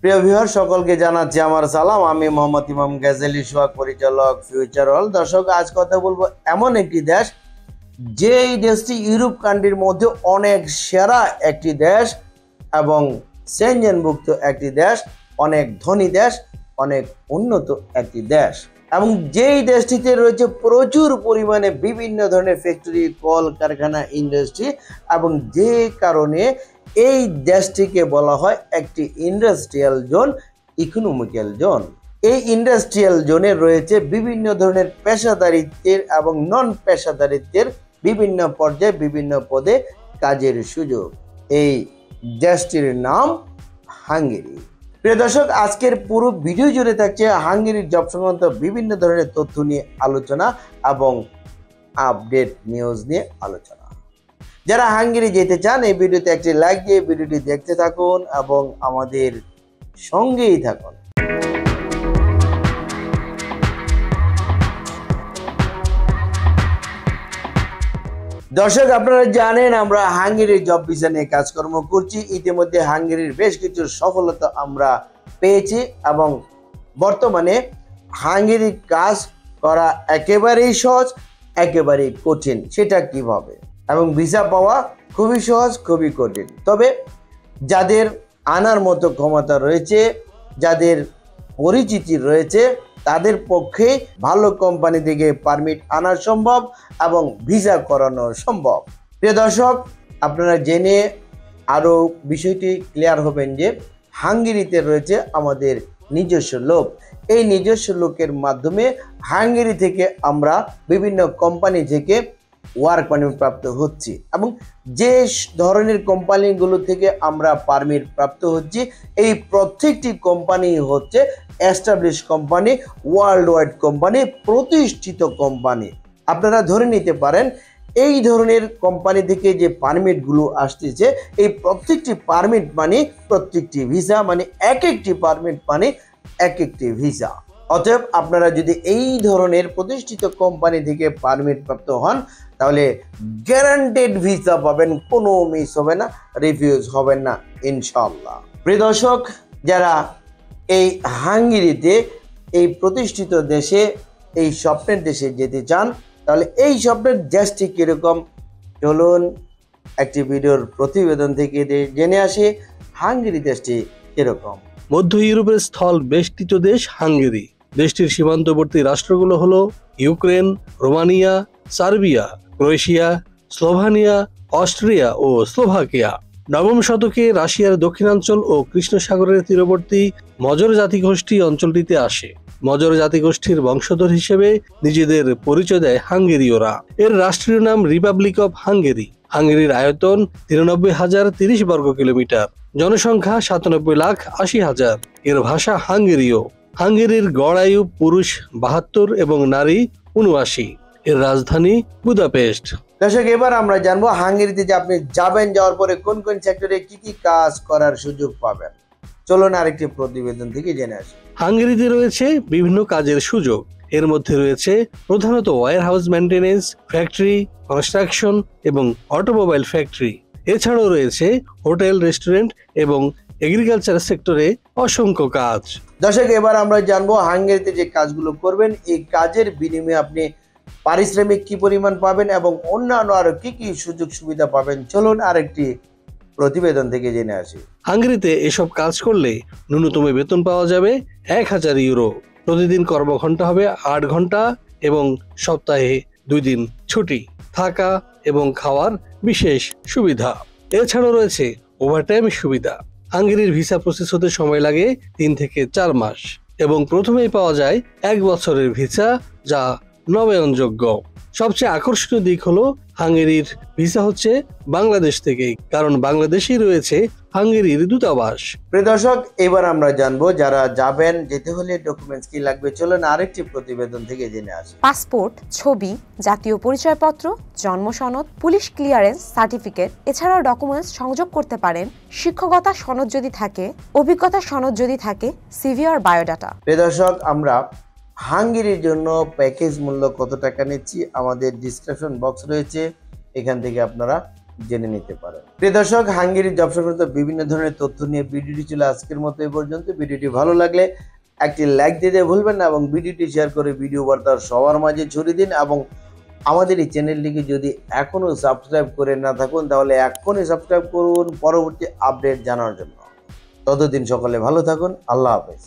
প্রিয় ভিউয়ার সকলকে জানাচ্ছি আমার সালাম। আমি মোহাম্মদ ইমাম গাজেলি সোহাগ, পরিচালক ফিউচার ওয়ার্ল্ড। দর্শক, আজ কথা বলবো এমন একটি দেশ, যে এই দেশটি ইউরোপ কান্ট্রির মধ্যে অনেক সেরা একটি দেশ এবং সেনজেনভুক্ত একটি দেশ, অনেক ধনী দেশ, অনেক উন্নত একটি দেশ, এবং যেই দেশটিতে রয়েছে প্রচুর পরিমাণে বিভিন্ন ধরনের ফ্যাক্টরি, কল কারখানা, ইন্ডাস্ট্রি, এবং যে কারণে এই দেশটিকে বলা হয় একটি ইন্ডাস্ট্রিয়াল জোন, ইকোনমিক্যাল জোন। এই ইন্ডাস্ট্রিয়াল জোনে রয়েছে বিভিন্ন ধরনের পেশাদারিত্বের এবং নন পেশাদারিত্বের বিভিন্ন পর্যায়ে বিভিন্ন পদে কাজের সুযোগ। এই দেশটির নাম হাঙ্গেরি। প্রিয় দর্শক, আজকের পুরো ভিডিও জুড়ে থাকছে হাঙ্গেরির জব সংক্রান্ত বিভিন্ন ধরনের তথ্য নিয়ে আলোচনা এবং আপডেট নিউজ নিয়ে আলোচনা। যারা হাঙ্গেরি যেতে চান, এই ভিডিওতে একটি লাইক দিয়ে ভিডিওটি দেখতে থাকুন এবং আমাদের সঙ্গেই থাকুন। দর্শক, আপনারা জানেন আমরা হাঙ্গেরির জব ভিসা নিয়ে কাজকর্ম করছি। ইতিমধ্যে হাঙ্গেরির বেশ কিছু সফলতা আমরা পেয়েছি এবং বর্তমানে হাঙ্গেরির কাজ করা একেবারেই সহজ, একেবারেই কঠিন। সেটা কিভাবে? এবং ভিসা পাওয়া খুবই সহজ, খুবই কঠিন। তবে যাদের আনার মতো ক্ষমতা রয়েছে, যাদের পরিচিতি রয়েছে, তাদের পক্ষে ভালো কোম্পানি থেকে পারমিট আনা সম্ভব এবং ভিসা করানো সম্ভব। প্রিয় দর্শক, আপনারা জেনে আরও বিষয়টি ক্লিয়ার হবেন যে হাঙ্গেরিতে রয়েছে আমাদের নিজস্ব লোক। এই নিজস্ব লোকের মাধ্যমে হাঙ্গেরি থেকে আমরা বিভিন্ন কোম্পানি থেকে ওয়ার্ক পারমিট প্রাপ্ত হচ্ছি, এবং যে ধরনের কোম্পানিগুলো থেকে আমরা পারমিট প্রাপ্ত হচ্ছি, এই প্রত্যেকটি কোম্পানি হচ্ছে establish company, world wide company, প্রতিষ্ঠিত কোম্পানি। আপনারা ধরে নিতে পারেন এই ধরনের কোম্পানি থেকে যে পারমিটগুলো আসতেছে, এই প্রত্যেকটি পারমিট মানে প্রত্যেকটি ভিসা, মানে এক একটি পারমিট মানে এক একটি ভিসা। অতএব আপনারা যদি এই ধরনের প্রতিষ্ঠিত কোম্পানি থেকে পারমিট প্রাপ্ত হন, তাহলে গ্যারান্টেড ভিসা পাবেন, কোনো মিস হবে না, রিফিউজ হবেন না ইনশাআল্লাহ। প্রিয় দর্শক, যারা এই হাঙ্গেরিতে, এই প্রতিষ্ঠিত দেশে, এই স্বপ্নের দেশে যেতে চান, তাহলে এই স্বপ্নের দেশটি কীরকম চলুন একটি ভিডিওর প্রতিবেদন থেকে জেনে আসি হাঙ্গেরি দেশটি কীরকম। মধ্য ইউরোপের স্থল বেষ্টিত দেশ হাঙ্গেরি। দেশটির সীমান্তবর্তী রাষ্ট্রগুলো হলো Ukraine, Romania, Serbia, Croatia, Slovenia, Austria ও স্লোভাকিয়া। নবম শতকে রাশিয়ার দক্ষিণাঞ্চল ও কৃষ্ণ সাগরের তীরবর্তী মজর জাতিগোষ্ঠী অঞ্চলটিতে আসে। মজর জাতিগোষ্ঠীর বংশধর হিসেবে নিজেদের পরিচয় দেয় হাঙ্গেরীয়রা। এর রাষ্ট্রীয় নাম রিপাবলিক অফ হাঙ্গেরি। হাঙ্গেরির আয়তন 93,030 বর্গ কিলোমিটার, জনসংখ্যা 97,80,000। এর ভাষা হাঙ্গেরীয়। হাঙ্গেরির গড় আয়ু পুরুষ 72 এবং নারী 79। এর রাজধানী বুদাপেস্ট। দর্শক, এবার আমরা জানবো হাঙ্গেরিতে যে আপনি যাবেন, যাওয়ার পরে কোন কোন সেক্টরে কি কি কাজ করার সুযোগ পাবেন। চলুন আরেকটি প্রতিবেদন থেকে জেনে আসি। হাঙ্গেরিতে রয়েছে বিভিন্ন কাজের সুযোগ। এর মধ্যে রয়েছে প্রধানত warehouse maintenance, factory, construction এবং অটোমোবাইল ফ্যাক্টরি। এছাড়াও রয়েছে হোটেল, রেস্টুরেন্ট এবং এগ্রিকালচার সেক্টরে অসংখ্য কাজ। দর্শক, এবার আমরা জানবো হাঙ্গেরিতে যে কাজগুলো করবেন, এই কাজের বিনিময়ে আপনি পারিশ্রমিক কি পরিমাণ পাবেন এবং অন্যান্য আরো কি কি সুযোগ সুবিধা পাবেন। চলুন আরেকটি প্রতিবেদন থেকে জেনে আসি। হাঙ্গেরিতে এসব কাজ করলে ন্যূনতম বেতন পাওয়া যাবে 1,000 ইউরো। প্রতিদিন কর্মঘণ্টা হবে 8 ঘন্টা এবং সপ্তাহে 2 দিন ছুটি। থাকা এবং খাওয়ার বিশেষ সুবিধা। এছাড়াও রয়েছে ওভারটাইম সুবিধা। হাঙ্গেরির ভিসা প্রসেস হতে সময় লাগে 3 থেকে 4 মাস এবং প্রথমেই পাওয়া যায় 1 বছরের ভিসা, যা নবায়নযোগ্য। সবচেয়ে আকর্ষণীয় দিক হলো হাঙ্গেরির ভিসা হচ্ছে বাংলাদেশ থেকে, কারণ বাংলাদেশেই রয়েছে হাঙ্গেরির দূতাবাস। প্রিয় দর্শক, এবার আমরা জানবো যারা যাবেন, যেতে হলে ডকুমেন্টস কি লাগবে। চলুন আরেকটি প্রতিবেদন থেকে জেনে আসি। পাসপোর্ট, ছবি, জাতীয় পরিচয়পত্র, জন্ম সনদ, পুলিশ ক্লিয়ারেন্স সার্টিফিকেট, এছাড়াও ডকুমেন্টস সংযোগ করতে পারেন শিক্ষকতা সনদ যদি থাকে, অভিজ্ঞতা সনদ যদি থাকে, সিভি আর বায়োডাটা। প্রিয় দর্শক, আমরা হাঙ্গেরির জন্য প্যাকেজ মূল্য কত টাকা নিচ্ছি আমাদের ডিসক্রিপশন বক্স রয়েছে, এখান থেকে আপনারা জেনে নিতে পারেন। প্রিয় দর্শক, হাঙ্গেরির জব সংক্রান্ত বিভিন্ন ধরনের তথ্য নিয়ে ভিডিওটি ছিল আজকের মতো এই পর্যন্ত। ভিডিওটি ভালো লাগলে একটি লাইক দিতে ভুলবেন না এবং ভিডিওটি শেয়ার করে ভিডিও বার্তা সবার মাঝে ছড়িয়ে দিন। এবং আমাদের এই চ্যানেলটিকে যদি এখনও সাবস্ক্রাইব করে না থাকুন তাহলে এখনই সাবস্ক্রাইব করুন পরবর্তী আপডেট জানার জন্য। ততদিন সকলে ভালো থাকুন। আল্লাহ হাফেজ।